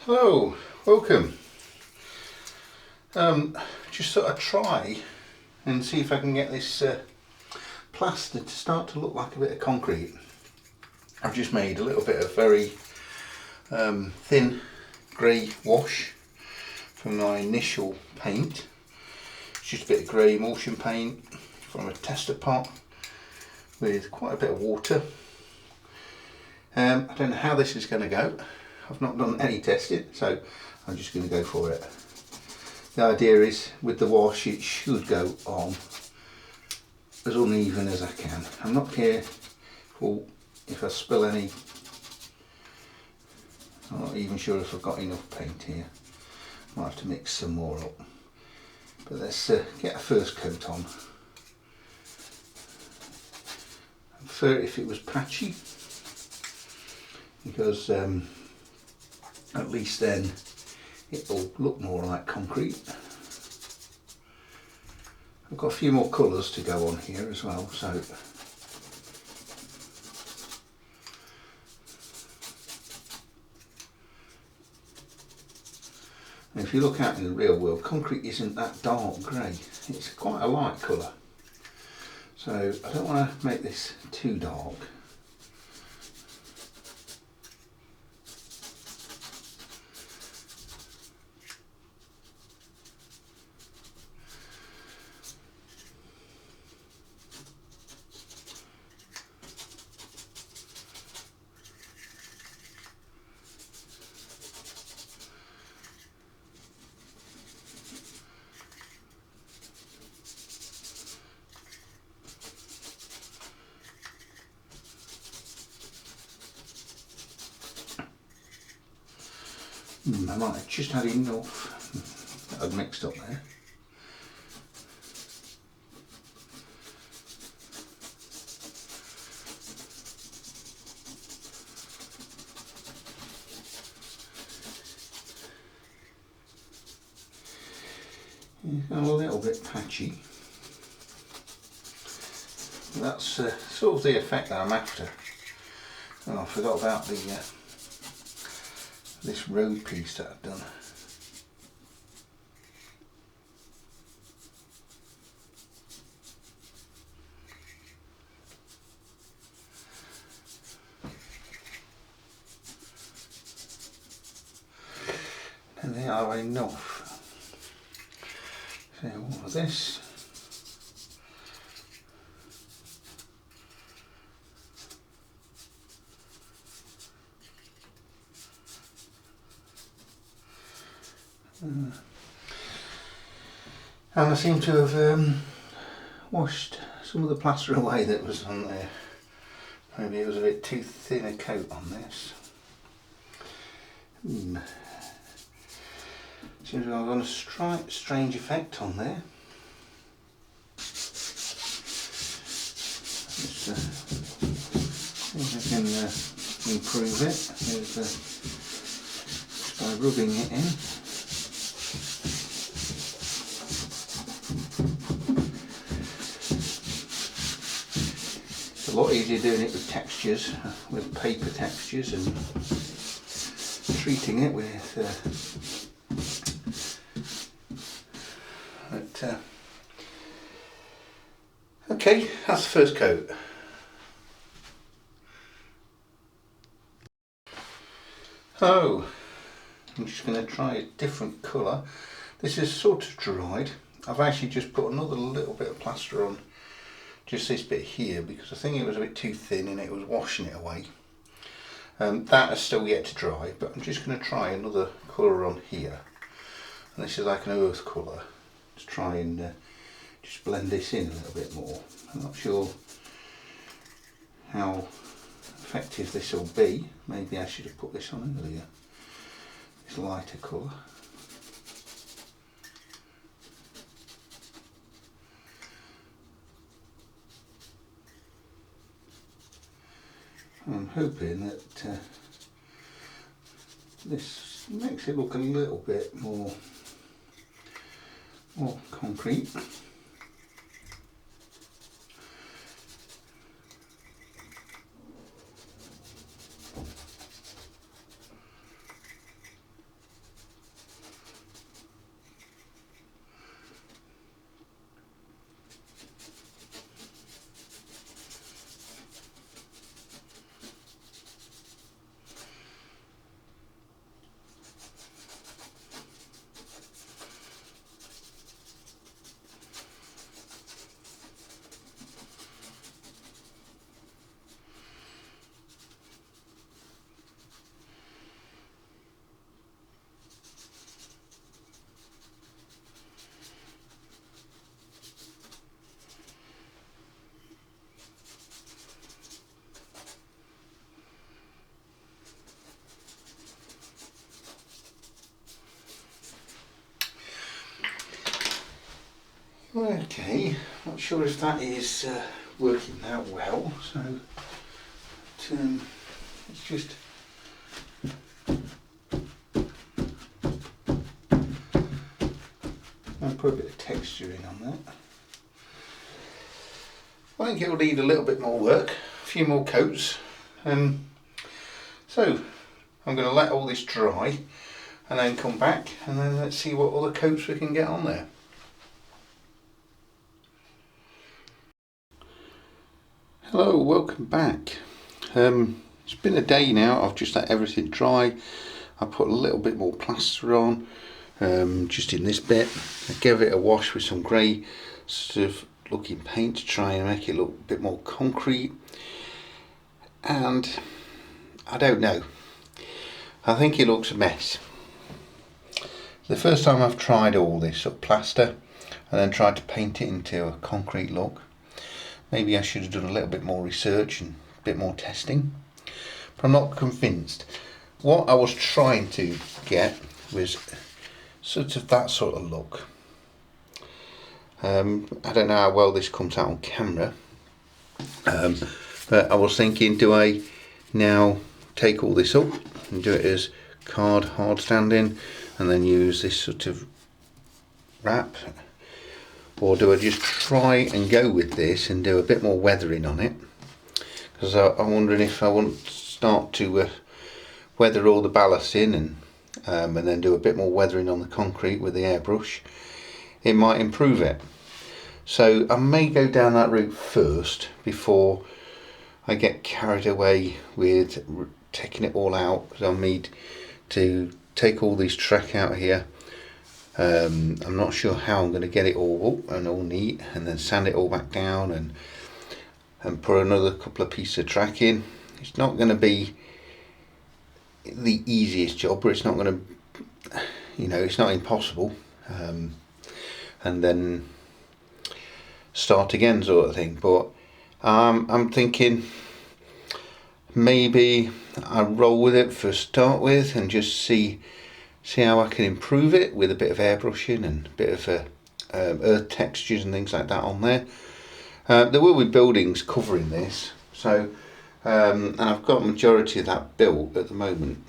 Hello, welcome. Just thought I'd try and see if I can get this plaster to start to look like a bit of concrete. I've just made a little bit of very thin grey wash from my initial paint. It's just a bit of grey emulsion paint from a tester pot with quite a bit of water. I don't know how this is going to go. I've not done any testing, so I'm just going to go for it. The idea is with the wash it should go on as uneven as I can. I'm not careful if I spill any. I'm not even sure if I've got enough paint here. Might have to mix some more up. But let's get a first coat on. I prefer it if it was patchy, because at least then it'll look more like concrete. I've got a few more colours to go on here as well, so and if you look out in the real world, concrete isn't that dark grey, it's quite a light colour, so I don't want to make this too dark. I might have just had enough that I'd mixed up there. It's got a little bit patchy. That's sort of the effect that I'm after. Oh, I forgot about the this road piece that I've done. And they are enough. So what was this? And I seem to have washed some of the plaster away that was on there. Maybe it was a bit too thin a coat on this. Seems like I've got a strange effect on there. Let's see if I can improve it. There's, just by rubbing it in. It's a lot easier doing it with textures, with paper textures, and treating it with okay, that's the first coat. Oh, I'm just going to try a different colour. This is sort of dried. I've actually just put another little bit of plaster on just this bit here because I think it was a bit too thin and it was washing it away. That is still yet to dry, but I'm just going to try another colour on here. And this is like an earth colour. Let's try and just blend this in a little bit more. I'm not sure how effective this will be. Maybe I should have put this on earlier. This lighter colour. I'm hoping that this makes it look a little bit more concrete. Okay, not sure if that is working out well, so let's just I'll put a bit of texture in on that. I think it'll need a little bit more work, a few more coats. So I'm going to let all this dry and then come back and then let's see what other coats we can get on there. Hello, welcome back. It's been a day now. I've just let everything dry. I put a little bit more plaster on, just in this bit. I gave it a wash with some grey sort of looking paint to try and make it look a bit more concrete. And I don't know. I think it looks a mess. The first time I've tried all this sort of plaster and then tried to paint it into a concrete look. Maybe I should have done a little bit more research and a bit more testing, but I'm not convinced. What I was trying to get was sort of that sort of look. I don't know how well this comes out on camera, but I was thinking, do I now take all this up and do it as card hard standing and then use this sort of wrap? Or do I just try and go with this and do a bit more weathering on it? Because I'm wondering if I want to start to weather all the ballast in and then do a bit more weathering on the concrete with the airbrush. It might improve it. So I may go down that route first before I get carried away with taking it all out. I'll need to take all these track out here. I'm not sure how I'm going to get it all up and all neat, and then sand it all back down and put another couple of pieces of track in. It's not going to be the easiest job, but it's not going to, it's not impossible. And then start again sort of thing. But I'm thinking maybe I roll with it for start with and just see how I can improve it with a bit of airbrushing and a bit of earth textures and things like that on there. There will be buildings covering this, so and I've got a majority of that built at the moment.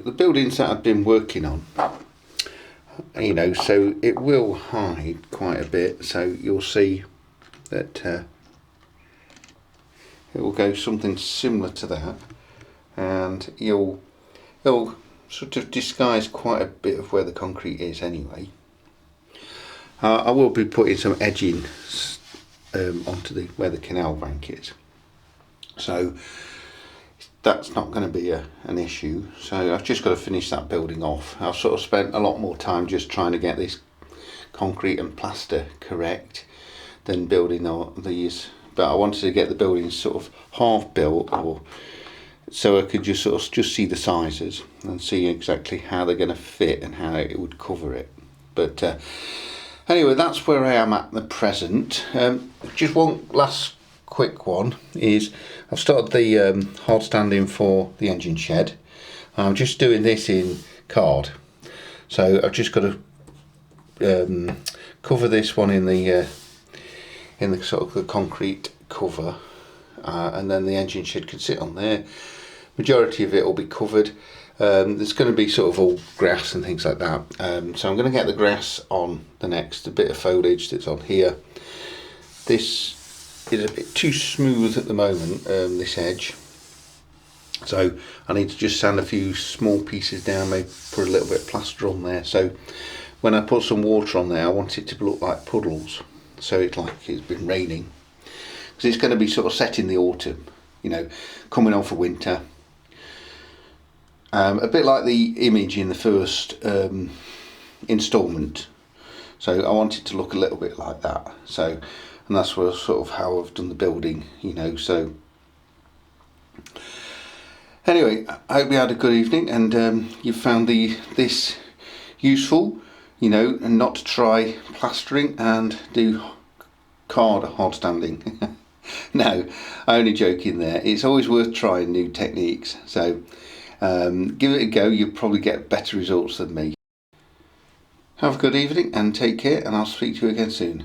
The buildings that I've been working on, so it will hide quite a bit, so you'll see that it will go something similar to that, and it'll sort of disguise quite a bit of where the concrete is anyway. I will be putting some edging onto where the canal bank is, so that's not going to be an issue. So I've just got to finish that building off. I've sort of spent a lot more time just trying to get this concrete and plaster correct than building all these, but I wanted to get the buildings sort of half built, or so I could just sort of see the sizes and see exactly how they're going to fit and how it would cover it. But anyway, that's where I am at the present. Just one last quick one is I've started the hard standing for the engine shed. I'm just doing this in card, so I've just got to cover this one in the sort of the concrete cover, and then the engine shed can sit on there. Majority of it will be covered. There's going to be sort of all grass and things like that, so I'm going to get the grass on the next, a bit of foliage that's on here. This is a bit too smooth at the moment, this edge, so I need to just sand a few small pieces down, maybe put a little bit of plaster on there, so when I put some water on there I want it to look like puddles, so it's like it's been raining, because it's going to be sort of set in the autumn, coming on for winter. A bit like the image in the first instalment, so I want it to look a little bit like that. So, and that's sort of how I've done the building, so anyway, I hope you had a good evening and you found this useful, and not to try plastering and do card hard standing. No, I'm only joking there. It's always worth trying new techniques, so give it a go. You'll probably get better results than me. Have a good evening and take care, and I'll speak to you again soon.